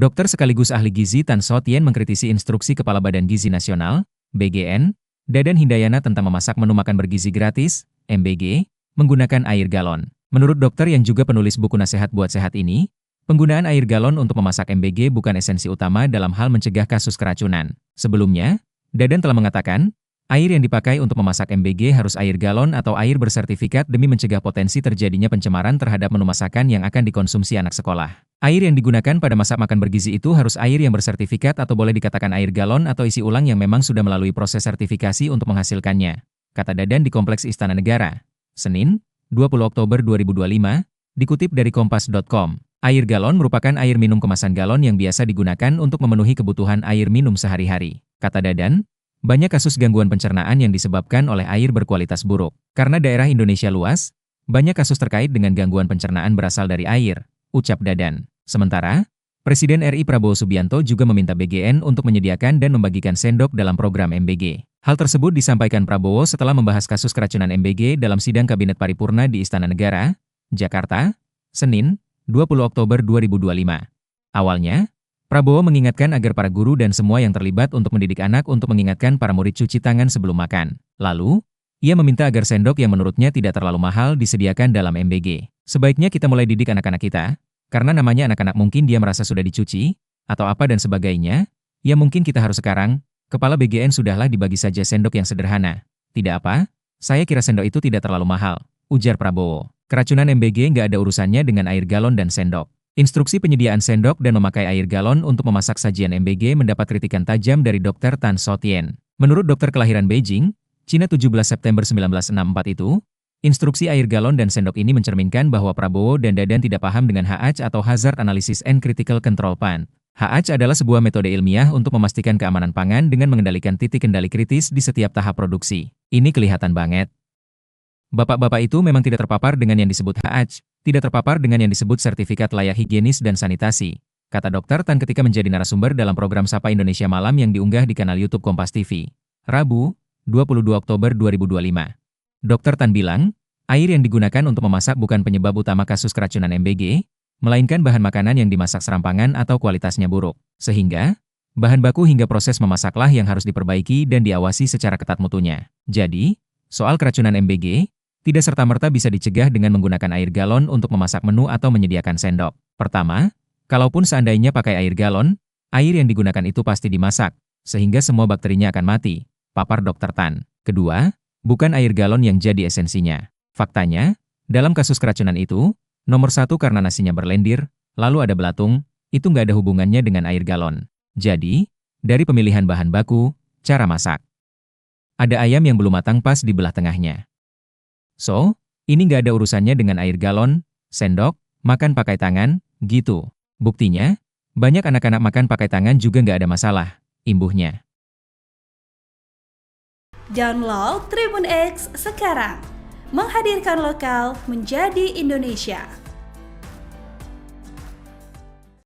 Dokter sekaligus ahli gizi Tan So Tien mengkritisi instruksi Kepala Badan Gizi Nasional, BGN, Dadan Hindayana tentang memasak menu makan bergizi gratis, MBG, menggunakan air galon. Menurut dokter yang juga penulis buku nasihat buat sehat ini, penggunaan air galon untuk memasak MBG bukan esensi utama dalam hal mencegah kasus keracunan. Sebelumnya, Dadan telah mengatakan, air yang dipakai untuk memasak MBG harus air galon atau air bersertifikat demi mencegah potensi terjadinya pencemaran terhadap menu masakan yang akan dikonsumsi anak sekolah. Air yang digunakan pada masak makan bergizi itu harus air yang bersertifikat atau boleh dikatakan air galon atau isi ulang yang memang sudah melalui proses sertifikasi untuk menghasilkannya, kata Dadan di Kompleks Istana Negara. Senin, 20 Oktober 2025, dikutip dari Kompas.com. Air galon merupakan air minum kemasan galon yang biasa digunakan untuk memenuhi kebutuhan air minum sehari-hari. Kata Dadan, banyak kasus gangguan pencernaan yang disebabkan oleh air berkualitas buruk. Karena daerah Indonesia luas, banyak kasus terkait dengan gangguan pencernaan berasal dari air, ucap Dadan. Sementara, Presiden RI Prabowo Subianto juga meminta BGN untuk menyediakan dan membagikan sendok dalam program MBG. Hal tersebut disampaikan Prabowo setelah membahas kasus keracunan MBG dalam sidang Kabinet Paripurna di Istana Negara, Jakarta, Senin, 20 Oktober 2025. Awalnya, Prabowo mengingatkan agar para guru dan semua yang terlibat untuk mendidik anak untuk mengingatkan para murid cuci tangan sebelum makan. Lalu, ia meminta agar sendok yang menurutnya tidak terlalu mahal disediakan dalam MBG. Sebaiknya kita mulai didik anak-anak kita, karena namanya anak-anak mungkin dia merasa sudah dicuci, atau apa dan sebagainya, ya mungkin kita harus sekarang, Kepala BGN sudahlah dibagi saja sendok yang sederhana. Tidak apa, saya kira sendok itu tidak terlalu mahal, ujar Prabowo. Keracunan MBG nggak ada urusannya dengan air galon dan sendok. Instruksi penyediaan sendok dan memakai air galon untuk memasak sajian MBG mendapat kritikan tajam dari Dr. Tan So Tien. Menurut dokter kelahiran Beijing, Cina 17 September 1964 itu, instruksi air galon dan sendok ini mencerminkan bahwa Prabowo dan Dadan tidak paham dengan HAC atau Hazard Analysis and Critical Control Pan. HAC adalah sebuah metode ilmiah untuk memastikan keamanan pangan dengan mengendalikan titik kendali kritis di setiap tahap produksi. Ini kelihatan banget. Bapak-bapak itu memang tidak terpapar dengan yang disebut HAC, tidak terpapar dengan yang disebut sertifikat layak higienis dan sanitasi, kata Dr. Tan ketika menjadi narasumber dalam program Sapa Indonesia Malam yang diunggah di kanal YouTube Kompas TV. Rabu, 22 Oktober 2025. Dr. Tan bilang, air yang digunakan untuk memasak bukan penyebab utama kasus keracunan MBG, melainkan bahan makanan yang dimasak serampangan atau kualitasnya buruk. Sehingga, bahan baku hingga proses memasaklah yang harus diperbaiki dan diawasi secara ketat mutunya. Jadi, soal keracunan MBG, tidak serta-merta bisa dicegah dengan menggunakan air galon untuk memasak menu atau menyediakan sendok. Pertama, kalaupun seandainya pakai air galon, air yang digunakan itu pasti dimasak, sehingga semua bakterinya akan mati, papar Dr. Tan. Kedua, bukan air galon yang jadi esensinya. Faktanya, dalam kasus keracunan itu, nomor satu karena nasinya berlendir, lalu ada belatung, itu nggak ada hubungannya dengan air galon. Jadi, dari pemilihan bahan baku, cara masak. Ada ayam yang belum matang pas di belah tengahnya. So, ini nggak ada urusannya dengan air galon, sendok, makan pakai tangan, gitu. Buktinya, banyak anak-anak makan pakai tangan juga nggak ada masalah, imbuhnya. Download Tribun X sekarang, menghadirkan lokal menjadi Indonesia.